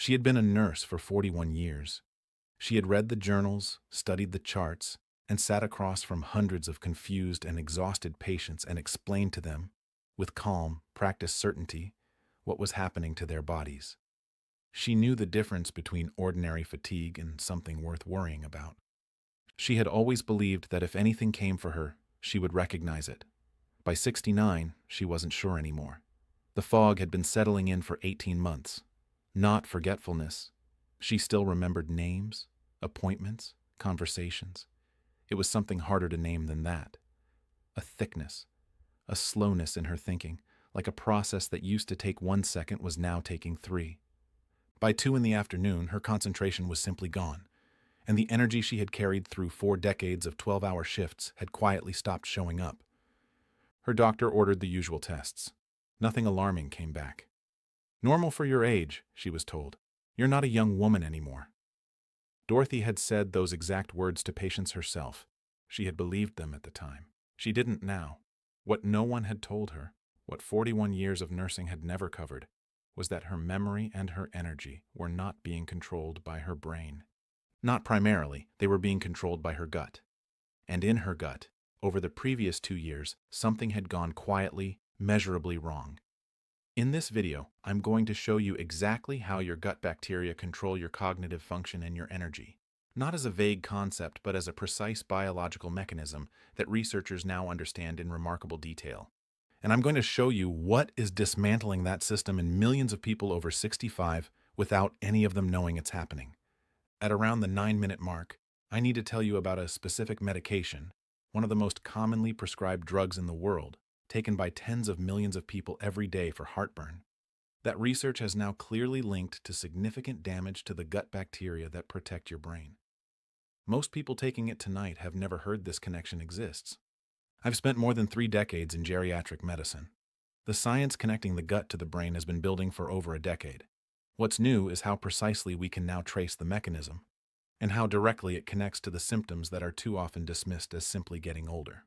She had been a nurse for 41 years. She had read the journals, studied the charts, and sat across from hundreds of confused and exhausted patients and explained to them, with calm, practiced certainty, what was happening to their bodies. She knew the difference between ordinary fatigue and something worth worrying about. She had always believed that if anything came for her, she would recognize it. By 69, she wasn't sure anymore. The fog had been settling in for 18 months. Not forgetfulness. She still remembered names, appointments, conversations. It was something harder to name than that. A thickness, a slowness in her thinking, like a process that used to take 1 second was now taking 3. By 2 in the afternoon, her concentration was simply gone, and the energy she had carried through 4 decades of 12-hour shifts had quietly stopped showing up. Her doctor ordered the usual tests. Nothing alarming came back. Normal for your age, she was told. You're not a young woman anymore. Dorothy had said those exact words to patients herself. She had believed them at the time. She didn't now. What no one had told her, what 41 years of nursing had never covered, was that her memory and her energy were not being controlled by her brain. Not primarily, they were being controlled by her gut. And in her gut, over the previous 2 years, something had gone quietly, measurably wrong. In this video, I'm going to show you exactly how your gut bacteria control your cognitive function and your energy. Not as a vague concept, but as a precise biological mechanism that researchers now understand in remarkable detail. And I'm going to show you what is dismantling that system in millions of people over 65 without any of them knowing it's happening. At around the 9-minute mark, I need to tell you about a specific medication, one of the most commonly prescribed drugs in the world, taken by tens of millions of people every day for heartburn. That research has now clearly linked to significant damage to the gut bacteria that protect your brain. Most people taking it tonight have never heard this connection exists. I've spent more than 3 decades in geriatric medicine. The science connecting the gut to the brain has been building for over a decade. What's new is how precisely we can now trace the mechanism, and how directly it connects to the symptoms that are too often dismissed as simply getting older.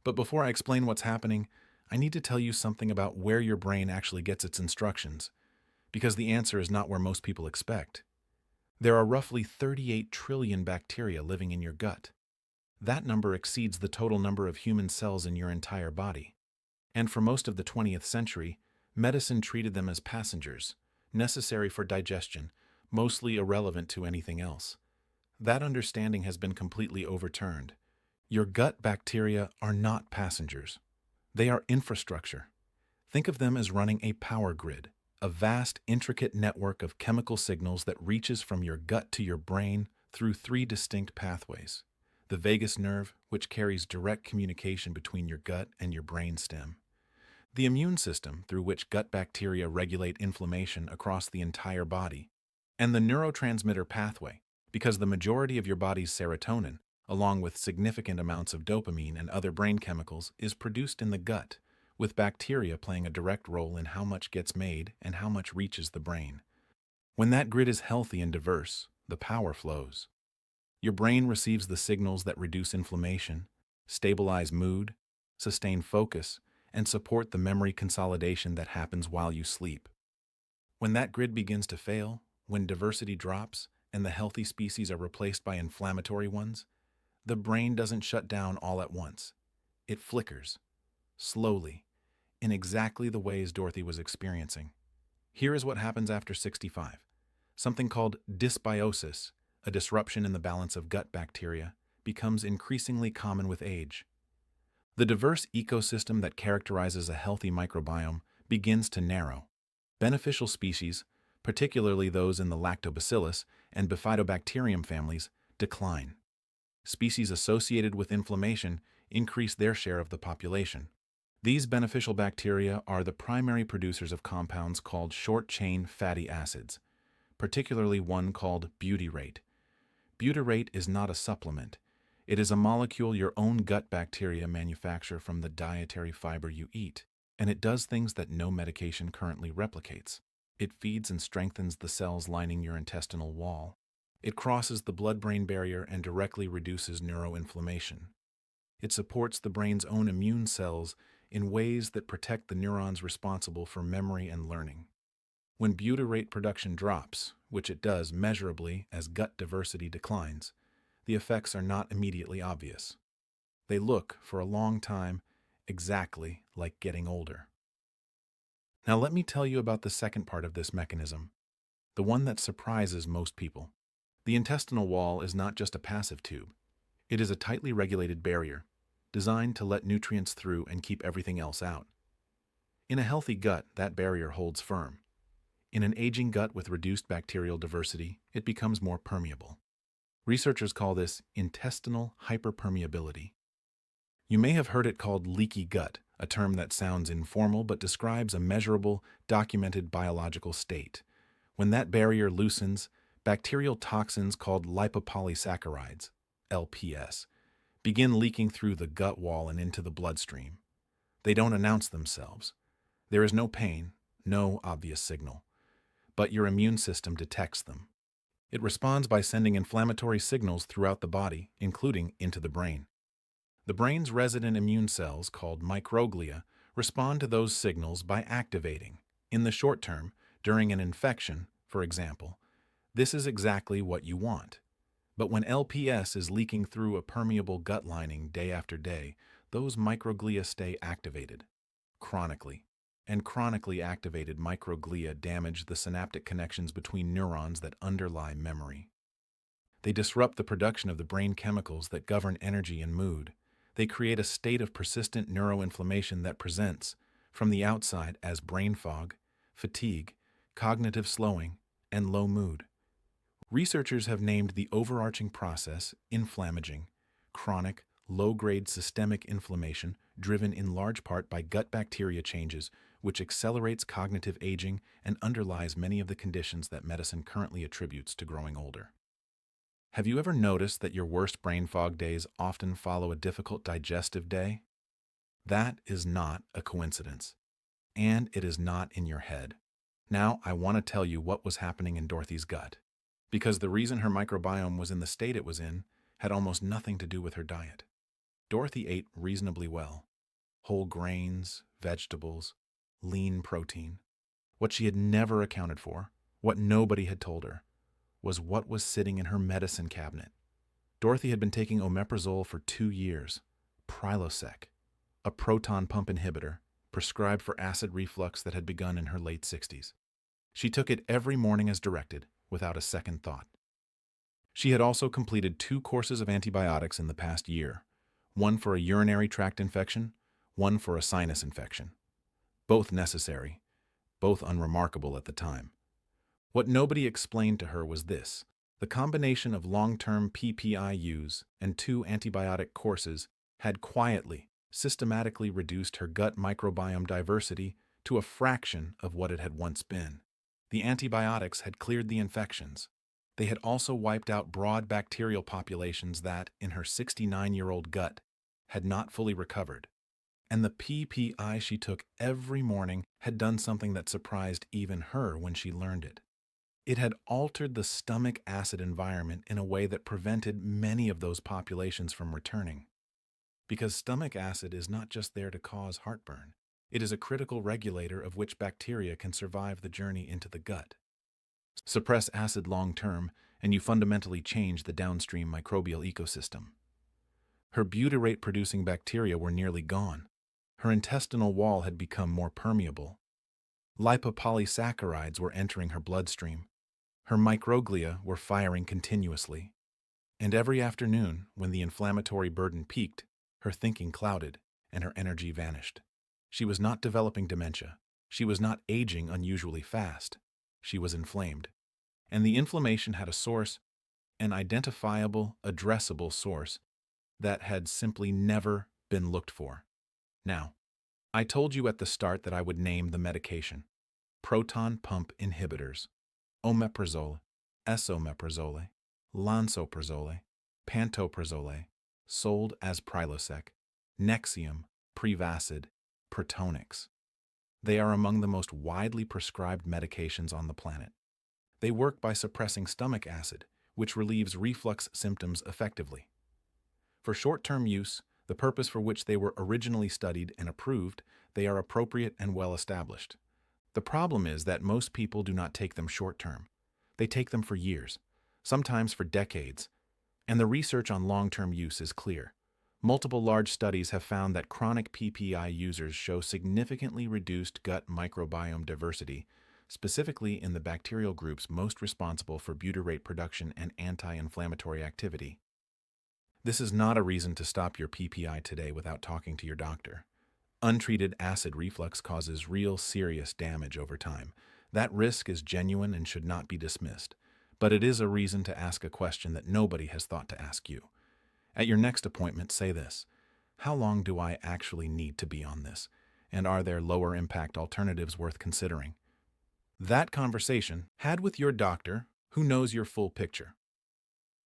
But before I explain what's happening, I need to tell you something about where your brain actually gets its instructions, because the answer is not where most people expect. There are roughly 38 trillion bacteria living in your gut. That number exceeds the total number of human cells in your entire body. And for most of the 20th century, medicine treated them as passengers, necessary for digestion, mostly irrelevant to anything else. That understanding has been completely overturned. Your gut bacteria are not passengers. They are infrastructure. Think of them as running a power grid, a vast, intricate network of chemical signals that reaches from your gut to your brain through 3 distinct pathways. The vagus nerve, which carries direct communication between your gut and your brain stem. The immune system, through which gut bacteria regulate inflammation across the entire body. And the neurotransmitter pathway, because the majority of your body's serotonin, along with significant amounts of dopamine and other brain chemicals, is produced in the gut, with bacteria playing a direct role in how much gets made and how much reaches the brain. When that grid is healthy and diverse, the power flows. Your brain receives the signals that reduce inflammation, stabilize mood, sustain focus, and support the memory consolidation that happens while you sleep. When that grid begins to fail, when diversity drops, and the healthy species are replaced by inflammatory ones, the brain doesn't shut down all at once. It flickers, slowly, in exactly the ways Dorothy was experiencing. Here is what happens after 65. Something called dysbiosis, a disruption in the balance of gut bacteria, becomes increasingly common with age. The diverse ecosystem that characterizes a healthy microbiome begins to narrow. Beneficial species, particularly those in the lactobacillus and bifidobacterium families, decline. Species associated with inflammation increase their share of the population. These beneficial bacteria are the primary producers of compounds called short-chain fatty acids, particularly one called butyrate. Butyrate is not a supplement. It is a molecule your own gut bacteria manufacture from the dietary fiber you eat, and it does things that no medication currently replicates. It feeds and strengthens the cells lining your intestinal wall. It crosses the blood-brain barrier and directly reduces neuroinflammation. It supports the brain's own immune cells in ways that protect the neurons responsible for memory and learning. When butyrate production drops, which it does measurably as gut diversity declines, the effects are not immediately obvious. They look, for a long time, exactly like getting older. Now let me tell you about the second part of this mechanism, the one that surprises most people. The intestinal wall is not just a passive tube. It is a tightly regulated barrier, designed to let nutrients through and keep everything else out. In a healthy gut, that barrier holds firm. In an aging gut with reduced bacterial diversity, it becomes more permeable. Researchers call this intestinal hyperpermeability. You may have heard it called leaky gut, a term that sounds informal but describes a measurable, documented biological state. When that barrier loosens, bacterial toxins called lipopolysaccharides, LPS, begin leaking through the gut wall and into the bloodstream. They don't announce themselves. There is no pain, no obvious signal, but your immune system detects them. It responds by sending inflammatory signals throughout the body, including into the brain. The brain's resident immune cells, called microglia, respond to those signals by activating. In the short term, during an infection, for example, this is exactly what you want. But when LPS is leaking through a permeable gut lining day after day, those microglia stay activated, chronically. And chronically activated microglia damage the synaptic connections between neurons that underlie memory. They disrupt the production of the brain chemicals that govern energy and mood. They create a state of persistent neuroinflammation that presents, from the outside, as brain fog, fatigue, cognitive slowing, and low mood. Researchers have named the overarching process inflammaging, chronic, low-grade systemic inflammation driven in large part by gut bacteria changes, which accelerates cognitive aging and underlies many of the conditions that medicine currently attributes to growing older. Have you ever noticed that your worst brain fog days often follow a difficult digestive day? That is not a coincidence, and it is not in your head. Now I want to tell you what was happening in Dorothy's gut, because the reason her microbiome was in the state it was in had almost nothing to do with her diet. Dorothy ate reasonably well. Whole grains, vegetables, lean protein. What she had never accounted for, what nobody had told her, was what was sitting in her medicine cabinet. Dorothy had been taking omeprazole for 2 years, Prilosec, a proton pump inhibitor prescribed for acid reflux that had begun in her late 60s. She took it every morning as directed, without a second thought. She had also completed 2 courses of antibiotics in the past year, one for a urinary tract infection, one for a sinus infection. Both necessary, both unremarkable at the time. What nobody explained to her was this: the combination of long-term PPI and 2 antibiotic courses had quietly, systematically reduced her gut microbiome diversity to a fraction of what it had once been. The antibiotics had cleared the infections. They had also wiped out broad bacterial populations that, in her 69-year-old gut, had not fully recovered. And the PPI she took every morning had done something that surprised even her when she learned it. It had altered the stomach acid environment in a way that prevented many of those populations from returning. Because stomach acid is not just there to cause heartburn, it is a critical regulator of which bacteria can survive the journey into the gut. Suppress acid long-term, and you fundamentally change the downstream microbial ecosystem. Her butyrate-producing bacteria were nearly gone. Her intestinal wall had become more permeable. Lipopolysaccharides were entering her bloodstream. Her microglia were firing continuously. And every afternoon, when the inflammatory burden peaked, her thinking clouded and her energy vanished. She was not developing dementia. She was not aging unusually fast. She was inflamed. And the inflammation had a source, an identifiable, addressable source, that had simply never been looked for. Now, I told you at the start that I would name the medication: proton pump inhibitors, omeprazole, esomeprazole, lansoprazole, pantoprazole, sold as Prilosec, Nexium, Prevacid, Protonix. They are among the most widely prescribed medications on the planet. They work by suppressing stomach acid, which relieves reflux symptoms effectively. For short-term use, the purpose for which they were originally studied and approved, they are appropriate and well established. The problem is that most people do not take them short term. They take them for years, sometimes for decades, and the research on long-term use is clear. Multiple large studies have found that chronic PPI users show significantly reduced gut microbiome diversity, specifically in the bacterial groups most responsible for butyrate production and anti-inflammatory activity. This is not a reason to stop your PPI today without talking to your doctor. Untreated acid reflux causes real serious damage over time. That risk is genuine and should not be dismissed, but it is a reason to ask a question that nobody has thought to ask you. At your next appointment, say this: how long do I actually need to be on this? And are there lower impact alternatives worth considering? That conversation, had with your doctor, who knows your full picture,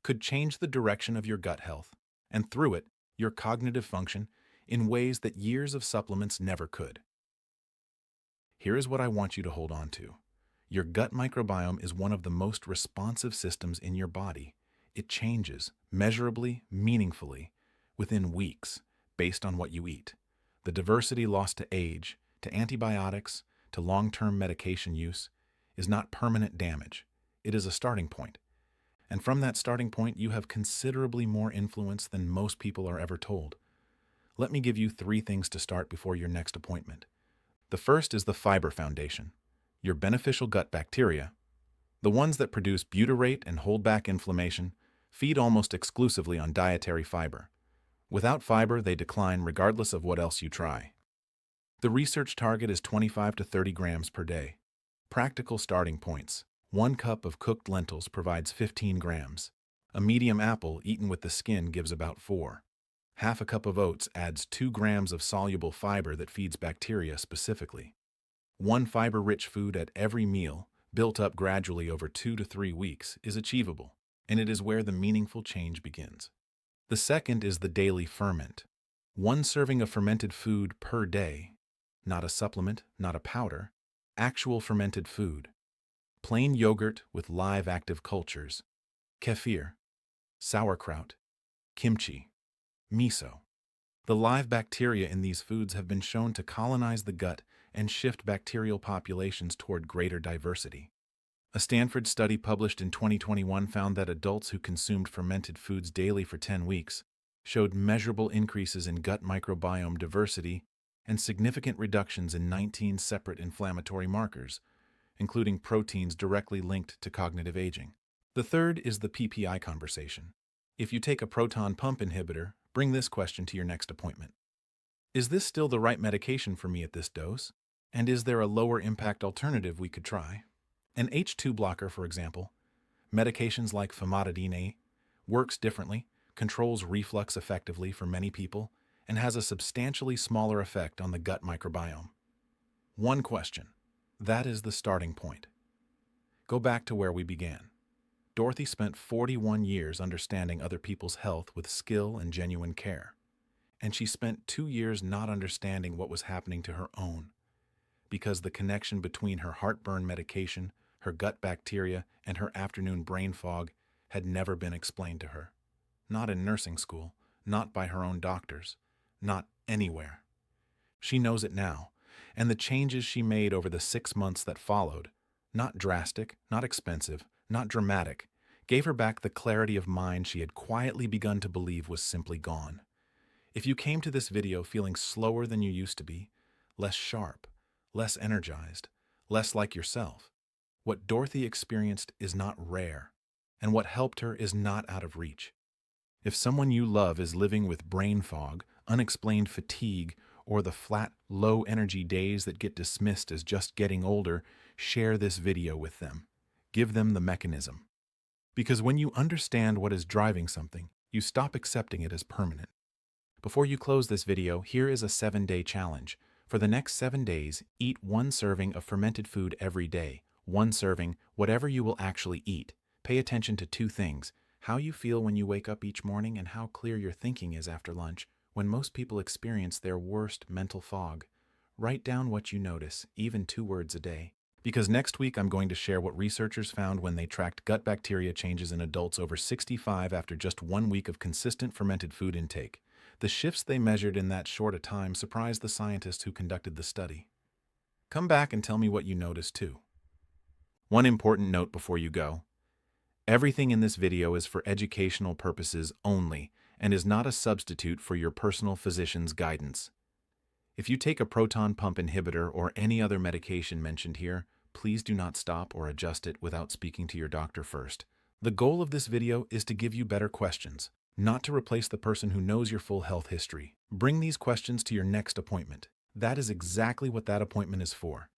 could change the direction of your gut health, and through it, your cognitive function, in ways that years of supplements never could. Here is what I want you to hold on to. Your gut microbiome is one of the most responsive systems in your body. It changes measurably, meaningfully, within weeks, based on what you eat. The diversity lost to age, to antibiotics, to long-term medication use is not permanent damage. It is a starting point. And from that starting point, you have considerably more influence than most people are ever told. Let me give you 3 things to start before your next appointment. The first is the fiber foundation. Your beneficial gut bacteria, the ones that produce butyrate and hold back inflammation, feed almost exclusively on dietary fiber. Without fiber, they decline regardless of what else you try. The research target is 25 to 30 grams per day. Practical starting points. 1 cup of cooked lentils provides 15 grams. A medium apple eaten with the skin gives about 4. Half a cup of oats adds 2 grams of soluble fiber that feeds bacteria specifically. 1 fiber-rich food at every meal, built up gradually over 2 to 3 weeks, is achievable, and it is where the meaningful change begins. The second is the daily ferment. 1 serving of fermented food per day, not a supplement, not a powder, actual fermented food. Plain yogurt with live active cultures, kefir, sauerkraut, kimchi, miso. The live bacteria in these foods have been shown to colonize the gut and shift bacterial populations toward greater diversity. A Stanford study published in 2021 found that adults who consumed fermented foods daily for 10 weeks showed measurable increases in gut microbiome diversity and significant reductions in 19 separate inflammatory markers, including proteins directly linked to cognitive aging. The third is the PPI conversation. If you take a proton pump inhibitor, bring this question to your next appointment. Is this still the right medication for me at this dose? And is there a lower impact alternative we could try? An H2 blocker, for example, medications like famotidine A, works differently, controls reflux effectively for many people, and has a substantially smaller effect on the gut microbiome. 1 question. That is the starting point. Go back to where we began. Dorothy spent 41 years understanding other people's health with skill and genuine care. And she spent 2 years not understanding what was happening to her own, because the connection between her heartburn medication, her gut bacteria, and her afternoon brain fog had never been explained to her. Not in nursing school, not by her own doctors, not anywhere. She knows it now, and the changes she made over the 6 months that followed, not drastic, not expensive, not dramatic, gave her back the clarity of mind she had quietly begun to believe was simply gone. If you came to this video feeling slower than you used to be, less sharp, less energized, less like yourself, what Dorothy experienced is not rare, and what helped her is not out of reach. If someone you love is living with brain fog, unexplained fatigue, or the flat, low-energy days that get dismissed as just getting older, share this video with them. Give them the mechanism. Because when you understand what is driving something, you stop accepting it as permanent. Before you close this video, here is a 7-day challenge. For the next 7 days, eat 1 serving of fermented food every day. 1 serving, whatever you will actually eat. Pay attention to 2 things: how you feel when you wake up each morning and how clear your thinking is after lunch, when most people experience their worst mental fog. Write down what you notice, even 2 words a day. Because next week I'm going to share what researchers found when they tracked gut bacteria changes in adults over 65 after just 1 week of consistent fermented food intake. The shifts they measured in that short a time surprised the scientists who conducted the study. Come back and tell me what you noticed too. One important note before you go. Everything in this video is for educational purposes only and is not a substitute for your personal physician's guidance. If you take a proton pump inhibitor or any other medication mentioned here, please do not stop or adjust it without speaking to your doctor first. The goal of this video is to give you better questions, not to replace the person who knows your full health history. Bring these questions to your next appointment. That is exactly what that appointment is for.